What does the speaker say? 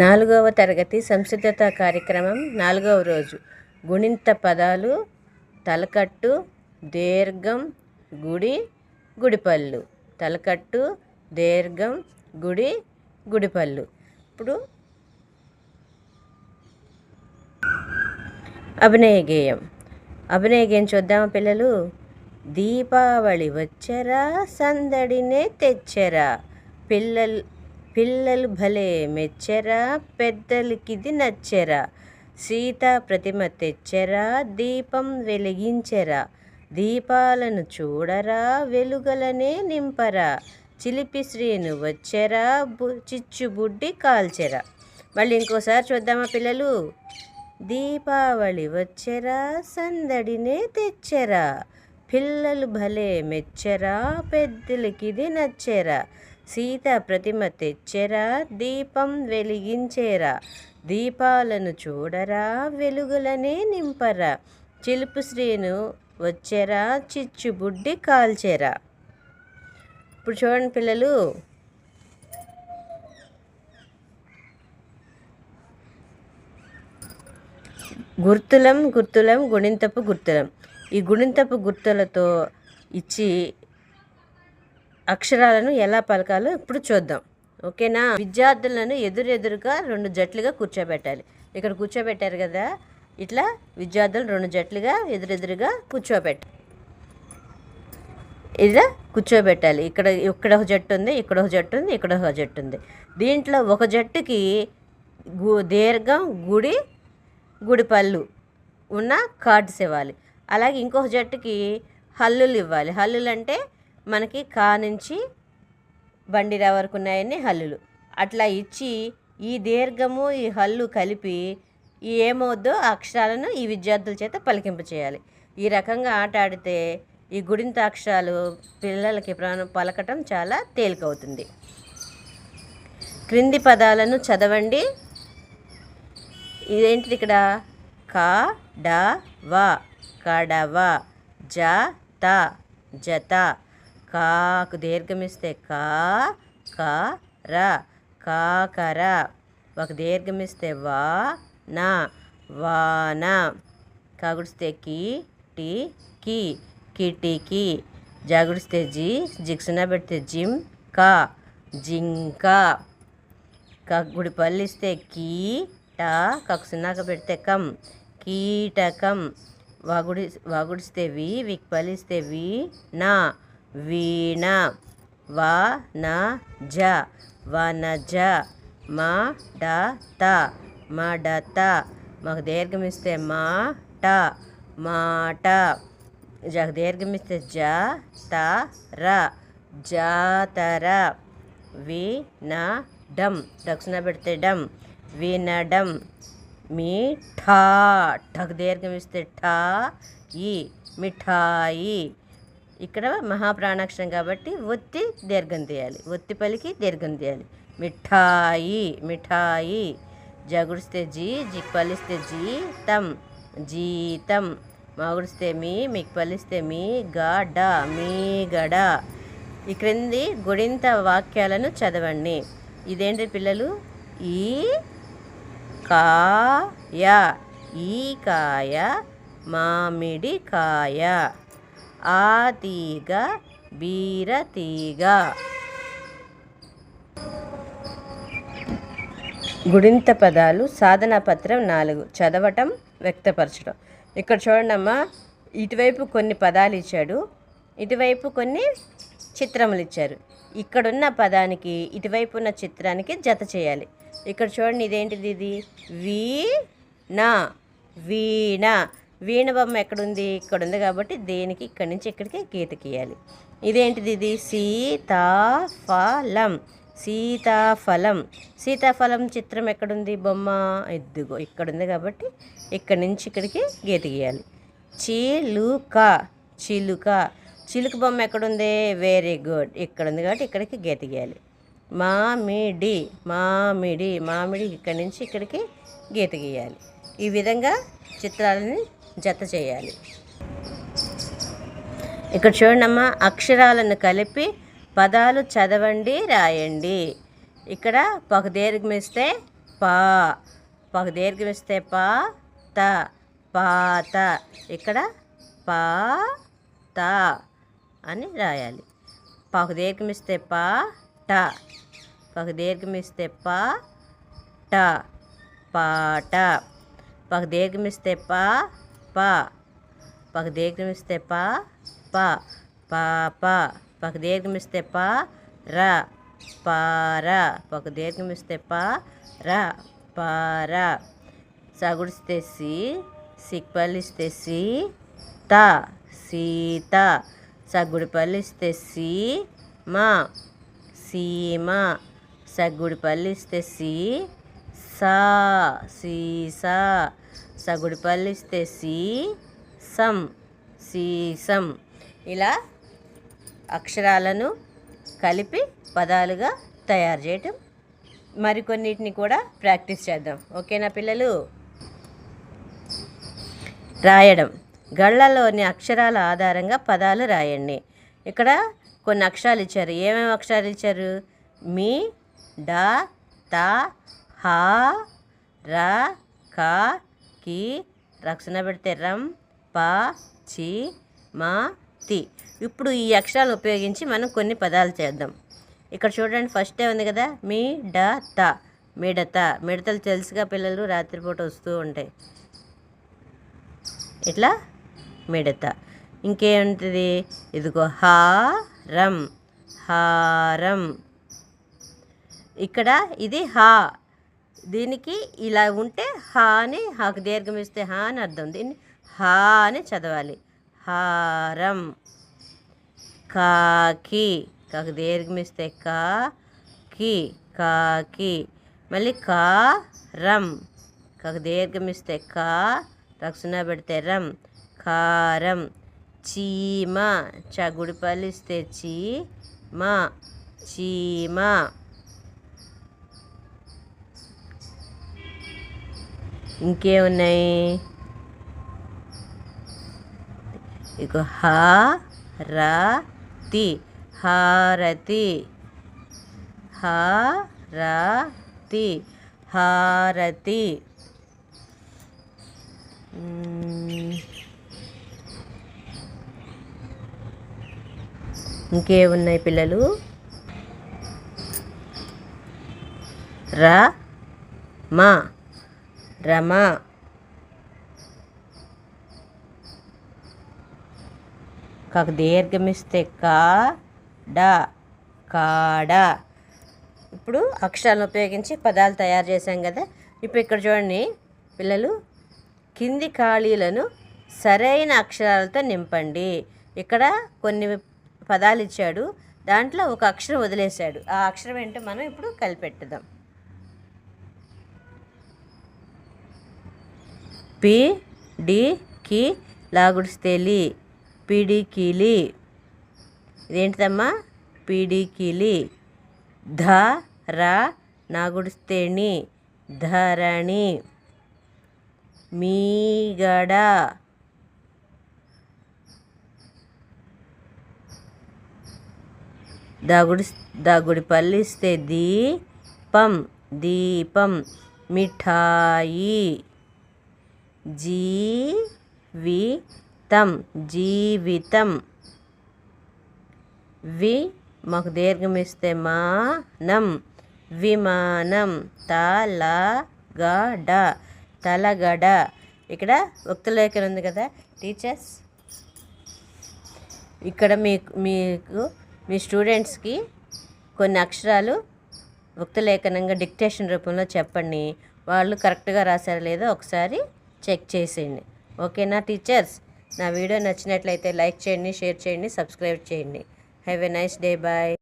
4వ తరగతి సంసిద్ధత కార్యక్రమం 4వ రోజు. గుణింత పదాలు: తలకట్టు, దీర్ఘం, గుడి, గుడిపళ్ళు. తలకట్టు, దీర్ఘం, గుడి, గుడిపళ్ళు. ఇప్పుడు అభినయ గేయం చూద్దామా పిల్లలు? దీపావళి వచ్చరా, సందడినే తెచ్చరా, పిల్లలు భలే మెచ్చరా, పెద్దలకిది నచ్చరా, సీతా ప్రతిమ తెచ్చరా, దీపం వెలిగించరా, దీపాలను చూడరా, వెలుగలనే నింపరా, చిలిపి శ్రీను వచ్చరా, చిచ్చుబుడ్డి కాల్చెరా. మళ్ళీ ఇంకోసారి చూద్దామా పిల్లలు? దీపావళి వచ్చరా, సందడినే తెచ్చరా, పిల్లలు భలే మెచ్చరా, పెద్దలకిది నచ్చరా, సీతా ప్రతిమ తెచ్చరా, దీపం వెలిగించేరా, దీపాలను చూడరా, వెలుగులనే నింపరా, చిలుపు శ్రీను వచ్చెరా, చిచ్చుబుడ్డి కాల్చెరా. ఇప్పుడు చూడండి పిల్లలు, గుర్తులం గుణింతపు గుర్తులం. ఈ గుణింతపు గుర్తులతో ఇచ్చి అక్షరాలను ఎలా పలకాలో ఇప్పుడు చూద్దాం. ఓకేనా? విద్యార్థులను ఎదురుగా 2 జట్లుగా కూర్చోబెట్టాలి. ఇక్కడ కూర్చోబెట్టారు కదా, ఇట్లా విద్యార్థులు 2 జట్లుగా ఎదురుగా ఇలా కూర్చోబెట్టాలి. ఇక్కడ ఒక జట్టు ఉంది, ఇక్కడ ఒక జట్టు ఉంది, ఇక్కడ ఒక జట్టు ఉంది. దీంట్లో ఒక జట్టుకి దీర్ఘం, గుడిపళ్ళు ఉన్న కార్డ్స్ ఇవ్వాలి. అలాగే ఇంకొక జట్టుకి హల్లులు ఇవ్వాలి. హల్లులు అంటే మనకి కా నుంచి బండిరా వరకు ఉన్నాయని హల్లులు. అట్లా ఇచ్చి ఈ దీర్ఘము ఈ హల్లు కలిపి ఏమవుద్దో ఆ అక్షరాలను ఈ విద్యార్థుల చేత పలికింప చేయాలి. ఈ రకంగా ఆట ఆడితే ఈ గుడింత అక్షరాలు పిల్లలకి పలకటం చాలా తేలికవుతుంది. క్రింది పదాలను చదవండి. ఇదేంటిది ఇక్కడ? కడవ, కడవ, జత, జత, కాకు దీర్ఘమిస్తే కర, కాకర, ఒక దీర్ఘమిస్తే వాన, వాన, కాగుడిస్తే కి, కిటికి, జాగుడిస్తే జిగ్సున పెడితే జింక, జింక, గుడి పల్లిస్తే కకుసున్నాక పెడితే కీటకం, వాగుడిస్తే వీకి పలిస్తే వీణ, వనజ, మడత, మాకు దీర్ఘమిస్తే మాట, దీర్ఘమిస్తే జాతర, వినడం, దక్షిణ పెడితే వినడం, ఠకు దీర్ఘమిస్తే మిఠాయి. ఇక్కడ మహాప్రాణాక్షరం కాబట్టి ఒత్తి దీర్ఘం తీయాలి, ఒత్తి పలికి దీర్ఘం తీయాలి. మిఠాయి, జగుడిస్తే జికి పలిస్తే జీతం, మాగుడిస్తే మీకు పలిస్తే మీగడ. ఈ క్రింది గుడింత వాక్యాలను చదవండి. ఇదేంటి పిల్లలు? ఈకాయ, మామిడికాయ, ఆ తీగ, బీరతీగ. గుడింత పదాలు సాధనా పత్రం 4. చదవటం, వ్యక్తపరచడం. ఇక్కడ చూడండి అమ్మా, ఇటువైపు కొన్ని పదాలు ఇచ్చాడు, ఇటువైపు కొన్ని చిత్రములు ఇచ్చారు. ఇక్కడున్న పదానికి ఇటువైపు ఉన్న చిత్రానికి జత చేయాలి. ఇక్కడ చూడండి, ఇదేంటిది? ఇది వీణ. వీణ బొమ్మ ఎక్కడుంది? ఇక్కడ ఉంది కాబట్టి దేనికి ఇక్కడి నుంచి ఇక్కడికి గీత గీయాలి. ఇదేంటిది? ఇది సీతాఫలం చిత్రం ఎక్కడుంది? బొమ్మ ఎద్దుగో ఇక్కడుంది కాబట్టి ఇక్కడి నుంచి ఇక్కడికి గీత గీయాలి. చిలుక బొమ్మ ఎక్కడుంది? వెరీ గుడ్, ఇక్కడ ఉంది కాబట్టి ఇక్కడికి గీత గీయాలి. మామిడి ఇక్కడి నుంచి ఇక్కడికి గీత గీయాలి. ఈ విధంగా చిత్రాలని జత చేయాలి. ఇక్కడ చూడండమ్మా, అక్షరాలను కలిపి పదాలు చదవండి, రాయండి. ఇక్కడ పక దీర్ఘం ఇస్తే పా, పకు దీర్ఘం ఇస్తే పా త, పాత. ఇక్కడ పా త అని రాయాలి. పకు దీర్ఘం ఇస్తే పా ట, పకు దీర్ఘం ఇస్తే పా ట, పాట. పకు దీర్ఘం ఇస్తే పా పా, పకు దీర్ఘం ఇస్తే పా పా, పాప. పకు దీర్ఘం ఇస్తే పా ర, పార. పకు దీర్ఘం ఇస్తే పా ర, పార. సగుడిస్తే సి, సిక్పల్లిస్తే సి త, సీత. సగ్గుడి పల్లిస్తే సి మా, సీమ. సగ్గుడి పల్లిస్తే సి సా, సీసా. సగుడి పల్లిస్తే సి సం, సీసం. ఇలా అక్షరాలను కలిపి పదాలుగా తయారు చేయటం, మరికొన్నిటిని కూడా ప్రాక్టీస్ చేద్దాం. ఓకేనా పిల్లలు? రాయడం. గళ్ళలోని అక్షరాల ఆధారంగా పదాలు రాయండి. ఇక్కడ కొన్ని అక్షరాలు ఇచ్చారు. ఏమేమి అక్షరాలు ఇచ్చారు? మీ, డా, తా, హా, రా, కా, కి. రక్షణ పెడితే రం, పా, చి, మా, తి. ఇప్పుడు ఈ అక్షరాలను ఉపయోగించి మనం కొన్ని పదాలు చేద్దాం. ఇక్కడ చూడండి, ఫస్టే ఉంది కదా, మీ, డ, త. మిడత. మిడతలు తెలుసుగా పిల్లలు, రాత్రిపూట వస్తూ ఉంటాయి. ఇట్లా మిడత. ఇంకేముంటుంది? ఇదిగో హారం, హారం. ఇక్కడ ఇది హా, దీనికి ఇలా ఉంటే హా అని, హాకు దీర్ఘం ఇస్తే హా అని అర్థం. దీన్ని హా అని చదవాలి. హారం. కాకి. కాకు దీర్ఘం ఇస్తే కా, కి, కాకి. మళ్ళీ కారం. కాకు దీర్ఘం ఇస్తే కా, రక్షణ పెడితే రం, కారం. చీమ. చగుడి పల్లిస్తే చీ మా, చీమ. ఇంకేమున్నాయి? ఇక హారతి, హారతి, హారతి, హారతి. ఇంకేమున్నాయి పిల్లలు? రమ, రమ. కాకు దీర్ఘమిస్తే కా, డా, కాడ. ఇప్పుడు అక్షరాలను ఉపయోగించి పదాలు తయారు చేశాం కదా. ఇప్పుడు ఇక్కడ చూడండి పిల్లలు, కింది ఖాళీలను సరైన అక్షరాలతో నింపండి. ఇక్కడ కొన్ని పదాలు ఇచ్చాడు, దాంట్లో ఒక అక్షరం వదిలేశాడు. ఆ అక్షరం ఏంటో మనం ఇప్పుడు కలిపెట్టుదాం. పి, డి, కి, లాగుడిస్తే లి, పిడికిలి. ఇదేంటిదమ్మా? పిడికిలి. ధ, ర, నాగుడిస్తే ని, ధరణి. మీగడ. దాగుడి పల్లిస్తే దీపం, దీపం. మిఠాయి. జీవితం, జీవితం. వి, మాకు దీర్ఘం ఇస్తే మానం, విమానం. తలగడ, తలగడ. ఇక్కడ వక్తలేఖనం ఉంది కదా టీచర్స్, ఇక్కడ మీకు మీ స్టూడెంట్స్కి కొన్ని అక్షరాలు వక్తలేఖనంగా డిక్టేషన్ రూపంలో చెప్పండి. వాళ్ళు కరెక్ట్గా రాశారో లేదో ఒకసారి చెక్ చేసేయండి. ఓకేనా టీచర్స్? నా వీడియో నచ్చినట్లయితే లైక్ చేయండి, షేర్ చేయండి, సబ్స్క్రైబ్ చేయండి. Have a nice day. Bye.